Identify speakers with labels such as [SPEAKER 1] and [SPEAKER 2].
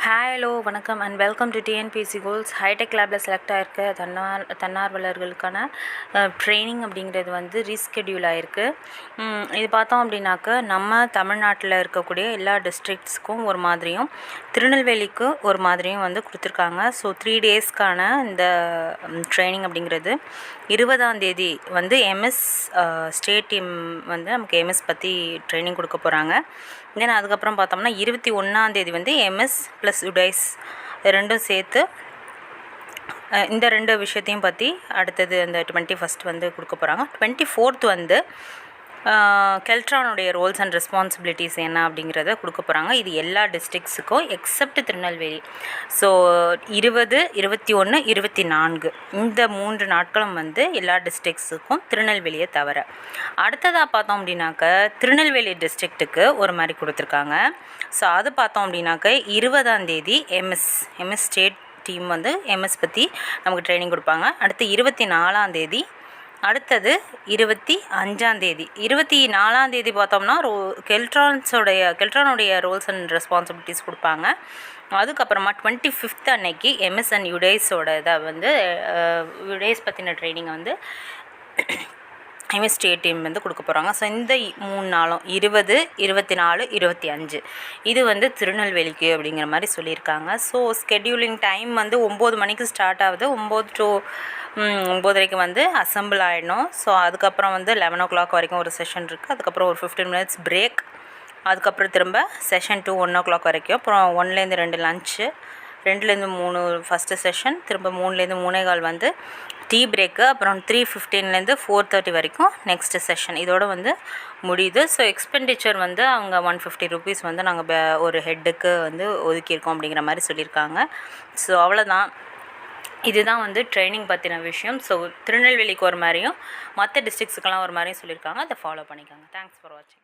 [SPEAKER 1] Hello வணக்கம் and welcome to TNPSC goals. Hi tech லேபில் select ஆகிருக்க தன்னார்வலர்களுக்கான ட்ரைனிங் அப்படிங்கிறது வந்து ரீஸ்கெடியூல் ஆகிருக்கு. இது பார்த்தோம் அப்படின்னாக்க நம்ம தமிழ்நாட்டில் இருக்கக்கூடிய எல்லா டிஸ்ட்ரிக்ட்ஸ்க்கும் ஒரு மாதிரியும் திருநெல்வேலிக்கு ஒரு மாதிரியும் வந்து கொடுத்துருக்காங்க. ஸோ 3 டேஸ்க்கான இந்த ட்ரைனிங் அப்படிங்கிறது 20ஆம் தேதி வந்து எம்எஸ் ஸ்டேட் டீம் வந்து நமக்கு எம்எஸ் பற்றி ட்ரைனிங் கொடுக்க போகிறாங்க. தென் அதுக்கப்புறம் பார்த்தோம்னா 21ஆம் தேதி வந்து எம்எஸ் ப்ளஸ் யுடைஸ் ரெண்டும் சேர்த்து இந்த 2 விஷயத்தையும் பற்றி அடுத்தது அந்த 21st வந்து கொடுக்க போகிறாங்க. 24th வந்து கெல்ட்ரானுடைய ரோல்ஸ் அண்ட் ரெஸ்பான்சிபிலிட்டிஸ் என்ன அப்படிங்கிறத கொடுக்க போகிறாங்க. இது எல்லா டிஸ்ட்ரிக்ஸுக்கும் எக்ஸப்ட் திருநெல்வேலி. ஸோ 20, 21, 24 இந்த 3 நாட்களும் வந்து எல்லா டிஸ்ட்ரிக்ஸுக்கும் திருநெல்வேலியை தவிர. அடுத்ததாக பார்த்தோம் அப்படின்னாக்க திருநெல்வேலி டிஸ்ட்ரிக்ட்டுக்கு ஒரு மாதிரி கொடுத்துருக்காங்க. ஸோ அது பார்த்தோம் அப்படின்னாக்க 20ஆம் தேதி எம்எஸ் ஸ்டேட் டீம் வந்து எம்எஸ் பற்றி நமக்கு ட்ரைனிங் கொடுப்பாங்க. அடுத்து 24ஆம் தேதி, அடுத்தது 25ஆம் தேதி. 24ஆம் தேதி பார்த்தோம்னா கெல்ட்ரானுடைய ரோல்ஸ் அண்ட் ரெஸ்பான்சிபிலிட்டிஸ் கொடுப்பாங்க. அதுக்கப்புறமா 25th அன்னைக்கு எம்எஸ் அண்ட் யுடைஸோட இதை வந்து யுடைஸ் பற்றின ட்ரைனிங்கை வந்து எம்எஸ் ஸ்டேட் டீம் வந்து கொடுக்க போகிறாங்க. ஸோ இந்த 3 நாளும் 20, 24, 25 இது வந்து திருநெல்வேலிக்கு அப்படிங்கிற மாதிரி சொல்லியிருக்காங்க. ஸோ ஸ்கெடியூலிங் டைம் வந்து 9 மணிக்கு ஸ்டார்ட் ஆகுது. 9 to 9:30 வந்து அசம்பிள் ஆகிடணும். ஸோ அதுக்கப்புறம் வந்து 11 o'clock வரைக்கும் ஒரு செஷன் இருக்குது. அதுக்கப்புறம் ஒரு 15 minutes பிரேக். அதுக்கப்புறம் திரும்ப செஷன் 2 1 o'clock வரைக்கும். அப்புறம் 1லேருந்து 2 லன்ச்சு, 2லேருந்து 3 ஃபஸ்ட்டு செஷன், திரும்ப 3லேருந்து 3:15 வந்து டீ பிரேக்கு, அப்புறம் 3:15லேருந்து 4:30 வரைக்கும் நெக்ஸ்ட்டு செஷன். இதோடு வந்து முடியுது. ஸோ எக்ஸ்பெண்டிச்சர் வந்து அவங்க 150 rupees வந்து நாங்கள் ஒரு ஹெட்டுக்கு வந்து ஒதுக்கியிருக்கோம் அப்படிங்கிற மாதிரி சொல்லியிருக்காங்க. ஸோ அவ்வளோதான். இதுதான் வந்து ட்ரைனிங் பற்றின விஷயம். ஸோ திருநெல்வேலிக்கு ஒரு மாதிரியும் மற்ற டிஸ்ட்ரிக்ஸுக்கெல்லாம் ஒரு மாதிரியும் சொல்லியிருக்காங்க. அதை ஃபாலோ பண்ணிக்கோங்க. தேங்க்ஸ் ஃபார் வாட்சிங்.